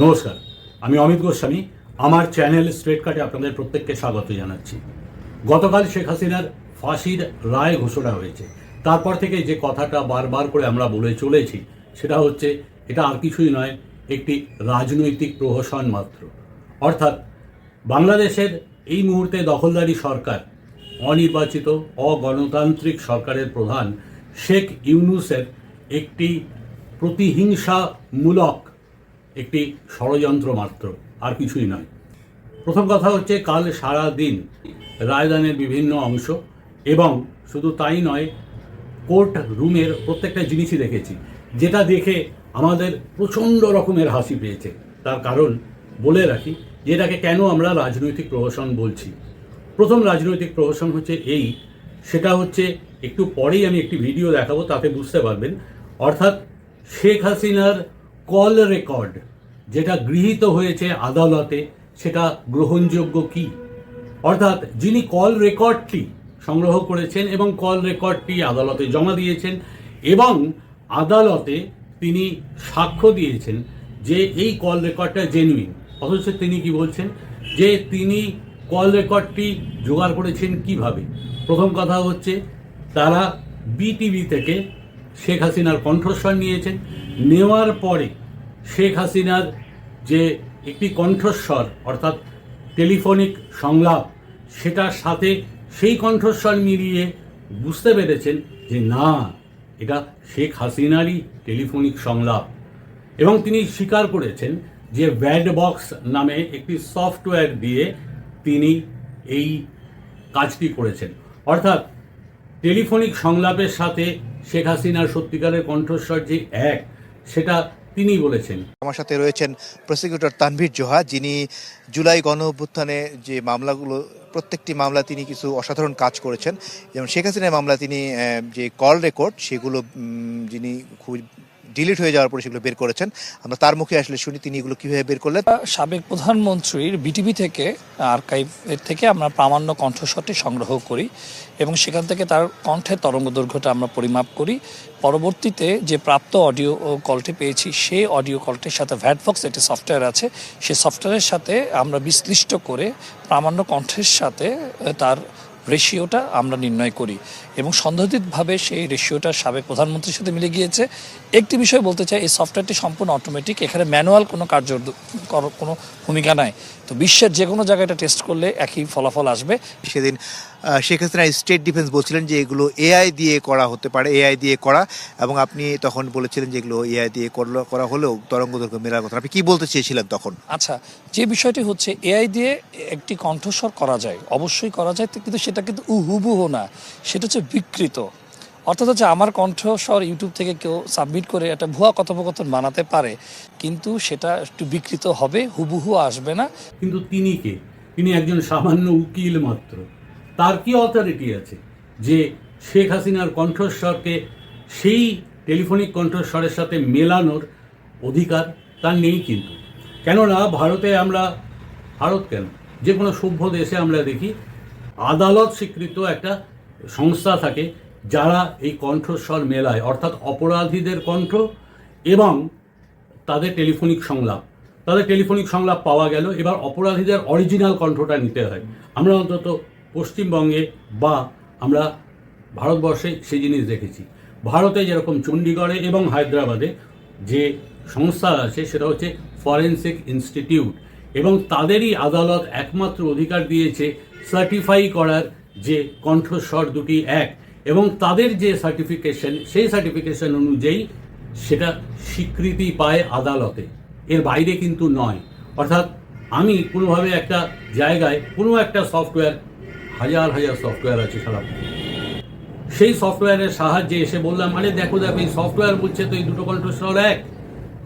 নমস্কার, আমি অমিত গোস্বামী। আমার চ্যানেল স্ট্রেট কাটে আপনাদের প্রত্যেককে স্বাগত জানাচ্ছি। গতকাল শেখ হাসিনার ফাঁসির রায় ঘোষণা হয়েছে। তারপর থেকে যে কথাটা বারবার করে আমরা বলে চলেছি সেটা হচ্ছে এটা আর কিছুই নয়, একটি রাজনৈতিক প্রহসন মাত্র। অর্থাৎ বাংলাদেশের এই মুহূর্তে দখলদারি সরকার, অনির্বাচিত অগণতান্ত্রিক সরকারের প্রধান শেখ ইউনূসের একটি প্রতিহিংসামূলক একটি ষড়যন্ত্র মাত্র, আর কিছুই নয়। প্রথম কথা হচ্ছে, কাল সারা দিন রায়দানের বিভিন্ন অংশ এবং শুধু তাই নয়, কোর্ট রুমের প্রত্যেকটা জিনিসই দেখেছি, যেটা দেখে আমাদের প্রচণ্ড রকমের হাসি পেয়েছে। তার কারণ বলে রাখি, যেটাকে কেন আমরা রাজনৈতিক প্রহসন বলছি। প্রথম রাজনৈতিক প্রহসন হচ্ছে সেটা হচ্ছে একটু পরেই আমি একটি ভিডিও দেখাবো, তাতে বুঝতে পারবেন। অর্থাৎ শেখ হাসিনার কল রেকর্ড যেটা গৃহীত হয়েছে আদালতে, সেটা গ্রহণযোগ্য কি? অর্থাৎ যিনি কল রেকর্ডটি সংগ্রহ করেছেন এবং কল রেকর্ডটি আদালতে জমা দিয়েছেন এবং আদালতে তিনি সাক্ষ্য দিয়েছেন যে এই কল রেকর্ডটা জেনুইন, অথচ তিনি কি বলছেন যে তিনি কল রেকর্ডটি জোগাড় করেছেন কিভাবে? প্রথম কথা হচ্ছে, তারা বিটিভি থেকে শেখ হাসিনার কণ্ঠস্বর নিয়েছেন। নেওয়ার পরে শেখ হাসিনার যে একটি কণ্ঠস্বর অর্থাৎ টেলিফোনিক সংলাপ, সেটার সাথে সেই কণ্ঠস্বর মিলিয়ে বুঝতে পেরেছেন যে না, এটা শেখ হাসিনারই টেলিফোনিক সংলাপ। এবং তিনি স্বীকার করেছেন যে ব্যাড বক্স নামে একটি সফটওয়্যার দিয়ে তিনি এই কাজটি করেছেন। অর্থাৎ টেলিফোনিক সংলাপের সাথে শেখ হাসিনার সত্যিকারের কণ্ঠস্বর যে এক, সেটা তিনি বলেছেন। আমার সাথে রয়েছেন প্রসিকিউটর তানভীর জোহা, যিনি জুলাই গণ অভ্যুত্থানে যে মামলাগুলো, প্রত্যেকটি মামলা তিনি কিছু অসাধারণ কাজ করেছেন। যেমন শেখ হাসিনার মামলা তিনি যে কল রেকর্ড সেগুলো যিনি খুব ডিলিট হয়ে যাওয়ার পরে সেগুলো বের করেছেন। আমরা তার মুখে আসলে শুনি তিনি এগুলো কিভাবে বের করলেন। সাবেক প্রধানমন্ত্রীর বিটিভি থেকে আর্কাইভের থেকে আমরা প্রামাণ্য কণ্ঠস্বরটি সংগ্রহ করি এবং সেখান থেকে তার কণ্ঠের তরঙ্গ দৈর্ঘ্যটা আমরা পরিমাপ করি। পরবর্তীতে যে প্রাপ্ত অডিও কলটি পেয়েছি, সেই অডিও কলটির সাথে ভ্যাটভক্স একটি সফটওয়্যার আছে, সেই সফটওয়্যারের সাথে আমরা বিশ্লিষ্ট করে প্রামাণ্য কণ্ঠের সাথে তার রেশিওটা আমরা নির্ণয় করি এবং সন্দেহাতীতভাবে সেই রেশিওটা সাবেক প্রধানমন্ত্রীর সাথে মিলে গিয়েছে। একটি বিষয় বলতে চাই, এই সফটওয়্যারটি সম্পূর্ণ অটোমেটিক, এখানে ম্যানুয়াল কোনো কোনো ভূমিকা নাই। তো বিশ্বের যে কোনো জায়গায় এটা টেস্ট করলে একই ফলাফল আসবে। সেদিন শেখ হাসিনা স্টেট ডিফেন্স বলছিলেন যে এগুলো এআই দিয়ে করা হতে পারে, এআই দিয়ে করা, এবং আপনি তখন বলেছিলেন যে এগুলো এআই দিয়ে করা হলেও তরঙ্গ দৈর্ঘ্য মেলার কথা। আপনি কি বলতে চেয়েছিলেন তখন? আচ্ছা, যে বিষয়টি হচ্ছে, এআই দিয়ে একটি কণ্ঠস্বর করা যায়, অবশ্যই করা যায়, কিন্তু সেটা কিন্তু হুবহু না, সেটা হচ্ছে বিকৃত। অর্থাৎ হচ্ছে আমার কণ্ঠস্বর ইউটিউব থেকে কেউ সাবমিট করে একটা ভুয়া কথোপকথন বানাতে পারে, কিন্তু সেটা একটু বিকৃত হবে, হুবহু আসবে না। কিন্তু তিনি কে? তিনি একজন সামান্য উকিল মাত্র। তার কি অথরিটি আছে যে শেখ হাসিনার কণ্ঠস্বরকে সেই টেলিফোনিক কণ্ঠস্বরের সাথে মেলানোর অধিকার তার নেই। কিন্তু কেননা ভারত কেন, যে কোনো সভ্য দেশে আমরা দেখি আদালত স্বীকৃত একটা সংস্থা থাকে যারা এই কণ্ঠস্বর মেলায়, অর্থাৎ অপরাধীদের কণ্ঠ এবং তাদের টেলিফোনিক সংলাপ পাওয়া গেল। এবার অপরাধীদের অরিজিনাল কণ্ঠটা নিতে হয়। আমরা অন্তত পশ্চিমবঙ্গে বা আমরা ভারতবর্ষে সেই জিনিস দেখেছি। ভারতে যেরকম চণ্ডীগড়ে এবং হায়দ্রাবাদে যে সংস্থা আছে সেটা হচ্ছে ফরেনসিক ইনস্টিটিউট, এবং তাদেরই আদালত একমাত্র অধিকার দিয়েছে সার্টিফাই করার যে কণ্ঠস্বর দুটি এক, এবং তাদের যে সার্টিফিকেশন, সেই সার্টিফিকেশন অনুযায়ী সেটা স্বীকৃতি পায় আদালতে, এর বাইরে কিন্তু নয়। অর্থাৎ আমি কোনোভাবে একটা জায়গায় কোনো একটা সফটওয়্যার, হাজার হাজার সফটওয়্যার আছে সারা, সেই সফটওয়্যারের সাহায্যে এসে বললাম, আরে দেখো এই সফটওয়্যার বলছে তো এই দুটো কণ্ঠস্বর এক।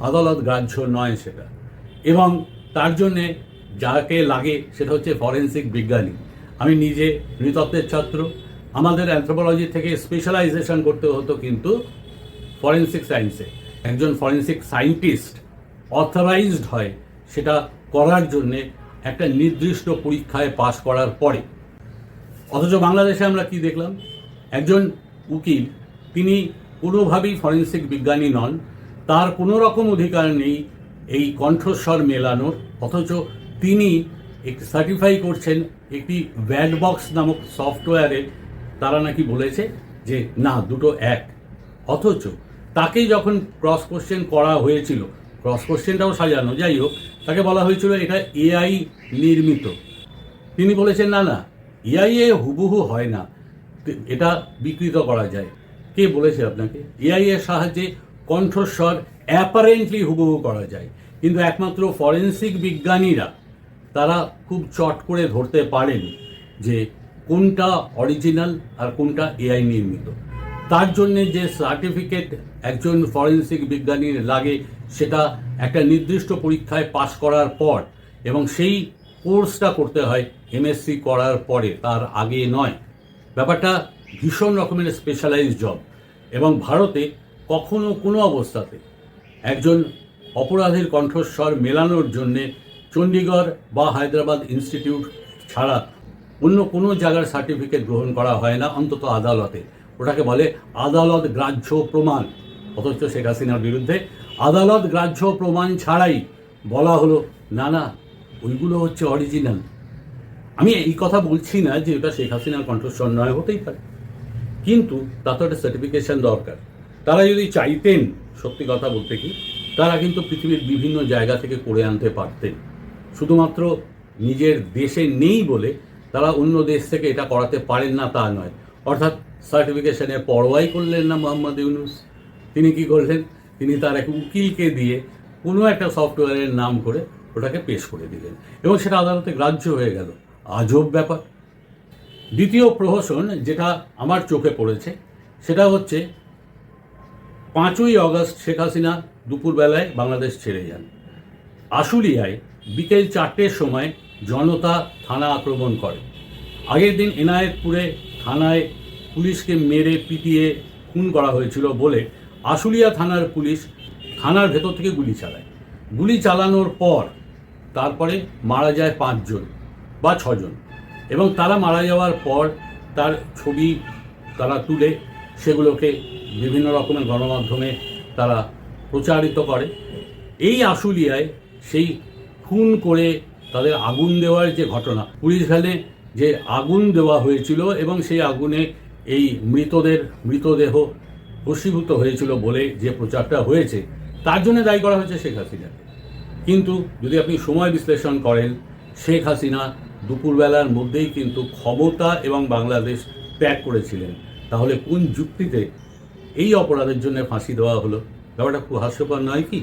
আদালত গ্রাহ্য নয় সেটা, এবং তার জন্যে যাকে লাগে সেটা হচ্ছে ফরেনসিক বিজ্ঞানী। আমি নিজে নৃতত্ত্বের ছাত্র, আমাদের অ্যানথ্রোপোলজি থেকে স্পেশালাইজেশন করতে হতো কিন্তু ফরেনসিক সায়েন্সে। একজন ফরেনসিক সায়েন্টিস্ট অথরাইজড হয় সেটা করার জন্যে একটা নির্দিষ্ট পরীক্ষায় পাশ করার পরে। অথচ বাংলাদেশে আমরা কি দেখলাম, একজন উকিল, তিনি কোনোভাবেই ফরেনসিক বিজ্ঞানী নন, তার কোনো রকম অধিকার নেই এই কণ্ঠস্বর মেলানোর, অথচ তিনি সার্টিফাই করছেন একটি ব্যাড বক্স নামক সফটওয়্যারে। তারা নাকি বলেছে যে না, দুটো এক। অথচ তাকে যখন ক্রস কোশ্চেন করা হয়েছিল, ক্রস কোশ্চেনটাও সাজানো, যাই হোক, তাকে বলা হয়েছিল এটা এআই নির্মিত। তিনি বলেছেন না না, এআই এ হুবহু হয় না, এটা বিকৃত করা যায়। কে বলেছে আপনাকে? এআই এর সাহায্যে কণ্ঠস্বর অ্যাপারেন্টলি হুবহু করা যায়, কিন্তু একমাত্র ফরেন্সিক বিজ্ঞানীরা তারা খুব চট করে ধরতে পারেন যে কোনটা অরিজিনাল আর কোনটা এআই নির্মিত। তার জন্যে যে সার্টিফিকেট একজন ফরেন্সিক বিজ্ঞানীর লাগে, সেটা একটা নির্দিষ্ট পরীক্ষায় পাশ করার পর, এবং সেই কোর্সটা করতে হয় এমএসসি করার পরে, তার আগে নয়। ব্যাপারটা ভীষণ রকমের স্পেশালাইজড জব, এবং ভারতে কখনো কোনো অবস্থাতে একজন অপরাধীর কণ্ঠস্বর মেলানোর জন্যে চণ্ডীগড় বা হায়দ্রাবাদ ইনস্টিটিউট ছাড়া অন্য কোনো জায়গার সার্টিফিকেট গ্রহণ করা হয় না, অন্তত আদালতে। ওটাকে বলে আদালত গ্রাহ্য প্রমাণ। অথচ শেখ হাসিনার বিরুদ্ধে আদালত গ্রাহ্য প্রমাণ ছাড়াই বলা হলো না না, ওইগুলো হচ্ছে অরিজিনাল। আমি এই কথা বলছি না যে ওটা শেখ হাসিনার কণ্ঠস্বর নয়, হতেই পারে, কিন্তু তা তো একটা সার্টিফিকেশন দরকার। তারা যদি চাইতেন, সত্যি কথা বলতে কি, তারা কিন্তু পৃথিবীর বিভিন্ন জায়গা থেকে করে আনতে পারতেন। শুধুমাত্র নিজের দেশে নেই বলে তারা অন্য দেশ থেকে এটা করাতে পারেন না তা নয়। অর্থাৎ সার্টিফিকেশনের পরোয়াই করলেন না মোহাম্মদ ইউনূস। তিনি কি করলেন? তিনি তার এক উকিলকে দিয়ে কোনো একটা সফটওয়্যারের নাম করে ওটাকে পেশ করে দিলেন, এবং সেটা আদালতে গ্রাহ্য হয়ে গেল। আজব ব্যাপার। দ্বিতীয় প্রহসন যেটা আমার চোখে পড়েছে, সেটা হচ্ছে 5ই অগস্ট শেখ হাসিনা দুপুরবেলায় বাংলাদেশ ছেড়ে যান। আশুলিয়ায় বিকেল 4টের সময় জনতা থানা আক্রমণ করে। আগের দিন এনায়েতপুরে থানায় পুলিশকে মেরে পিটিয়ে খুন করা হয়েছিল বলে আশুলিয়া থানার পুলিশ থানার ভেতর থেকে গুলি চালায়। গুলি চালানোর পর তারপরে মারা যায় 5 জন বা 6 জন, এবং তারা মারা যাওয়ার পর তার ছবি তারা তুলে সেগুলোকে বিভিন্ন রকমের গণমাধ্যমে তারা প্রচারিত করে। এই আশুলিয়ায় সেই খুন করে তাদের আগুন দেওয়ার যে ঘটনা, পুলিশ ভ্যানে যে আগুন দেওয়া হয়েছিল এবং সেই আগুনে এই মৃতদেহ ভস্মীভূত হয়েছিল বলে যে প্রচারটা হয়েছে, তার জন্য দায়ী করা হয়েছে শেখ হাসিনাকে। কিন্তু যদি আপনি সময় বিশ্লেষণ করেন, শেখ হাসিনা দুপুরবেলার মধ্যেই কিন্তু ক্ষমতা এবং বাংলাদেশ ত্যাগ করেছিলেন। তাহলে কোন যুক্তিতে এই অপরাধের জন্য ফাঁসি দেওয়া হলো? ব্যাপারটা খুব হাস্যকর নয় কি?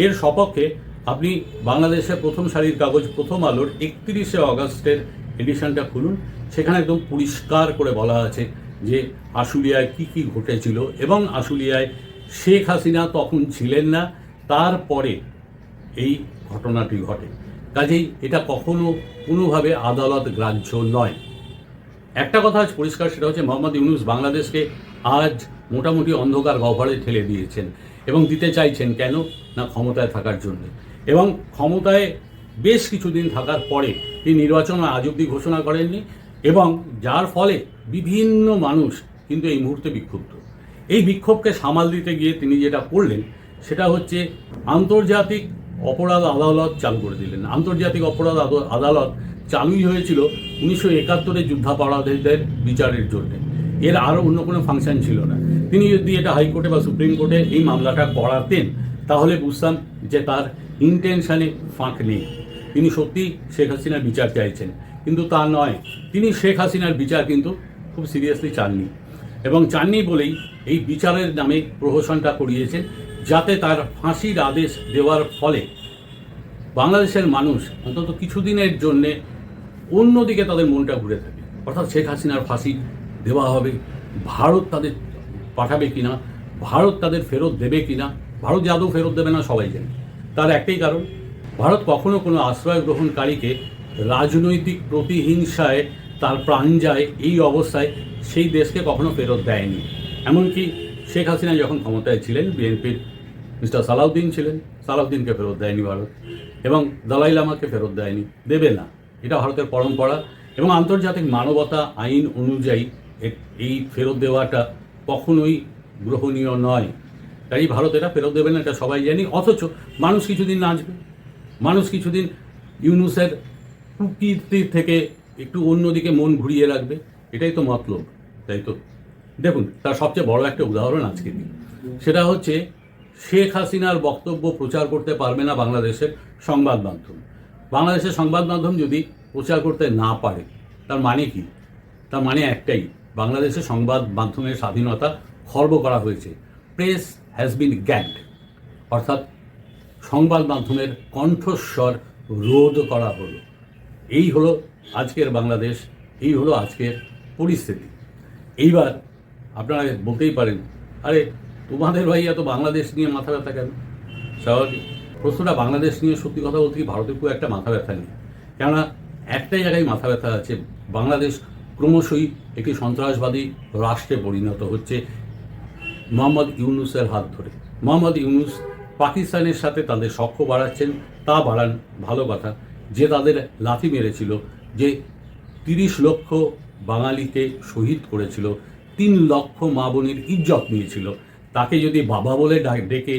এর সপক্ষে আপনি বাংলাদেশের প্রথম সারির কাগজ প্রথম আলোর 31শে অগস্টের এডিশনটা খুলুন, সেখানে একদম পরিষ্কার করে বলা আছে যে আশুলিয়ায় কি কি ঘটেছিল, এবং আশুলিয়ায় শেখ হাসিনা তখন ছিলেন না, তারপরে এই ঘটনাটি ঘটে। কাজেই এটা কখনো কোনোভাবে আদালত গ্রাহ্য নয়। একটা কথা আজ পরিষ্কার, সেটা হচ্ছে মোহাম্মদ ইউনূস বাংলাদেশকে আজ মোটামুটি অন্ধকার গহ্বরে ঠেলে দিয়েছেন, এবং দিতে চাইছেন কেন? না, ক্ষমতায় থাকার জন্য। এবং ক্ষমতায় বেশ কিছুদিন থাকার পরে তিনি নির্বাচন আজ অবধি ঘোষণা করেননি, এবং যার ফলে বিভিন্ন মানুষ কিন্তু এই মুহূর্তে বিক্ষুব্ধ। এই বিক্ষোভকে সামাল দিতে গিয়ে তিনি যেটা করলেন সেটা হচ্ছে আন্তর্জাতিক অপরাধ আদালত চালু করে দিলেন। আন্তর্জাতিক অপরাধ আদালত চালুই হয়েছিল 1971-এ যুদ্ধাপরাধীদের বিচারের জন্য। এর আরও অন্য কোনো ফাংশন ছিল না। তিনি যদি এটা হাইকোর্টে বা সুপ্রিম কোর্টে এই মামলাটা করাতেন, তাহলে বুঝতাম যে তার ইন্টেনশনে ফাঁক নেই, তিনি সত্যি শেখ হাসিনার বিচার চাইছেন। কিন্তু তা নয়, তিনি শেখ হাসিনার বিচার কিন্তু খুব সিরিয়াসলি চাননি, এবং চাননি বলেই এই বিচারের নামে প্রহসনটা করিয়েছেন, যাতে তার ফাঁসির আদেশ দেওয়ার ফলে বাংলাদেশের মানুষ অন্তত কিছুদিনের জন্যে অন্যদিকে তাদের মনটা ঘুরে থাকে। অর্থাৎ শেখ হাসিনার ফাঁসি দেওয়া হবে, ভারত তাদের পাঠাবে কিনা, ভারত তাদের ফেরত দেবে কিনা। ভারত যে আদৌ ফেরত দেবে না সবাই জানে। তার একটাই কারণ, ভারত কখনো কোনো আশ্রয় গ্রহণকারীকে রাজনৈতিক প্রতিহিংসায় তার প্রাণ যায় এই অবস্থায় সেই দেশকে কখনো ফেরত দেয়নি। এমনকি শেখ হাসিনা যখন ক্ষমতায় ছিলেন, বিএনপির মিস্টার সালাউদ্দিন ছিলেন, সালাউদ্দিনকে ফেরত দেয়নি ভারত, এবং দলাই লামাকে ফেরত দেয়নি, দেবে না। এটা ভারতের পরম্পরা, এবং আন্তর্জাতিক মানবতা আইন অনুযায়ী এই ফেরত দেওয়াটা কখনোই গ্রহণীয় নয়। তাই ভারত এটা ফেরত দেবে না, এটা সবাই জানি। অথচ মানুষ কিছুদিন নাচবে, মানুষ কিছুদিন ইউনুসের কুকীর্তির থেকে একটু অন্যদিকে মন ঘুরিয়ে রাখবে, এটাই তো মতলব, তাই তো? দেখুন, তার সবচেয়ে বড় একটা উদাহরণ আজকে দিন, সেটা হচ্ছে শেখ হাসিনার বক্তব্য প্রচার করতে পারবে না বাংলাদেশের সংবাদ মাধ্যম। বাংলাদেশের সংবাদ মাধ্যম যদি প্রচার করতে না পারে, তার মানে কি? তার মানে একটাই, বাংলাদেশের সংবাদ মাধ্যমের স্বাধীনতা খর্ব করা হয়েছে। প্রেস হ্যাজ বিন গ্যাগড, অর্থাৎ সংবাদ মাধ্যমের কণ্ঠস্বর রোধ করা হলো। এই হলো আজকের বাংলাদেশ, এই হলো আজকের পরিস্থিতি। এইবার আপনারা বলতেই পারেন, আরে তোমাদের ভাইয়া তো বাংলাদেশ নিয়ে মাথা ব্যথা কেন? স্বাভাবিক প্রশ্নটা, বাংলাদেশ নিয়ে সত্যি কথা বলতে কি ভারতের খুব একটা মাথা ব্যথা নেই। কেননা একটাই জায়গায় মাথা ব্যথা আছে, বাংলাদেশ ক্রমশই একটি সন্ত্রাসবাদী রাষ্ট্রে পরিণত হচ্ছে মোহাম্মদ ইউনুসের হাত ধরে। মোহাম্মদ ইউনুস পাকিস্তানের সাথে তাদের সখ্য বাড়াচ্ছেন, তা বাড়ান, ভালো কথা। যে তাদের লাথি মেরেছিল, যে 30 লক্ষ বাঙালিকে শহীদ করেছিল, 3 লক্ষ মা বোনের ইজ্জত নিয়েছিল, তাকে যদি বাবা বলে ডেকে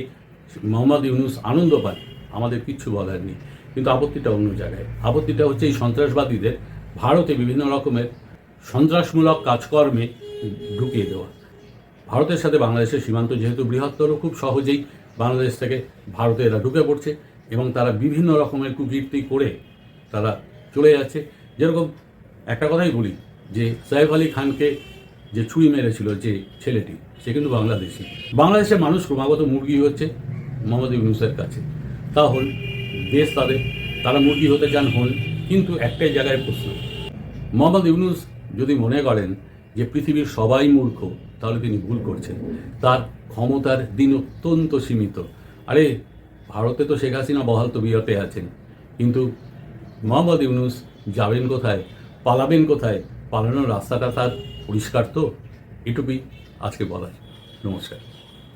মোহাম্মদ ইউনুস আনন্দ পায়, আমাদের কিচ্ছু বলার নেই। কিন্তু আপত্তিটা অন্য জায়গায়। আপত্তিটা হচ্ছে এই সন্ত্রাসবাদীদের ভারতে বিভিন্ন রকমের সন্ত্রাসমূলক কাজকর্মে ঢুকিয়ে দেওয়া। ভারতের সাথে বাংলাদেশের সীমান্ত যেহেতু বৃহত্তর, খুব সহজেই বাংলাদেশ থেকে ভারতে এরা ঢুকে পড়ছে এবং তারা বিভিন্ন রকমের কুকীর্তি করে তারা চলে যাচ্ছে। যেরকম একটা কথাই বলি, যে সাইফ আলী খানকে যে ছুরি মেরেছিল যে ছেলেটি, সে কিন্তু বাংলাদেশি। বাংলাদেশের মানুষ ক্রমাগত মুরগি হচ্ছে মোহাম্মদ ইউনুসের কাছে। তা হল দেশ তাদের, তারা মুরগি হতে চান হন, কিন্তু একটাই জায়গায় প্রশ্ন, মোহাম্মদ ইউনুস যদি মনে করেন যে পৃথিবীর সবাই মূর্খ, তাহলে তিনি ভুল করছেন। তার ক্ষমতার দিন অত্যন্ত সীমিত। আরে ভারতে তো শেখ হাসিনা বহাল তবিয়তে আছেন, কিন্তু মোহাম্মদ ইউনুস যাবেন কোথায়, পালাবেন কোথায়? পালানোর রাস্তাটা তার পরিষ্কার তো, এটুকুই আজকে বলার। নমস্কার।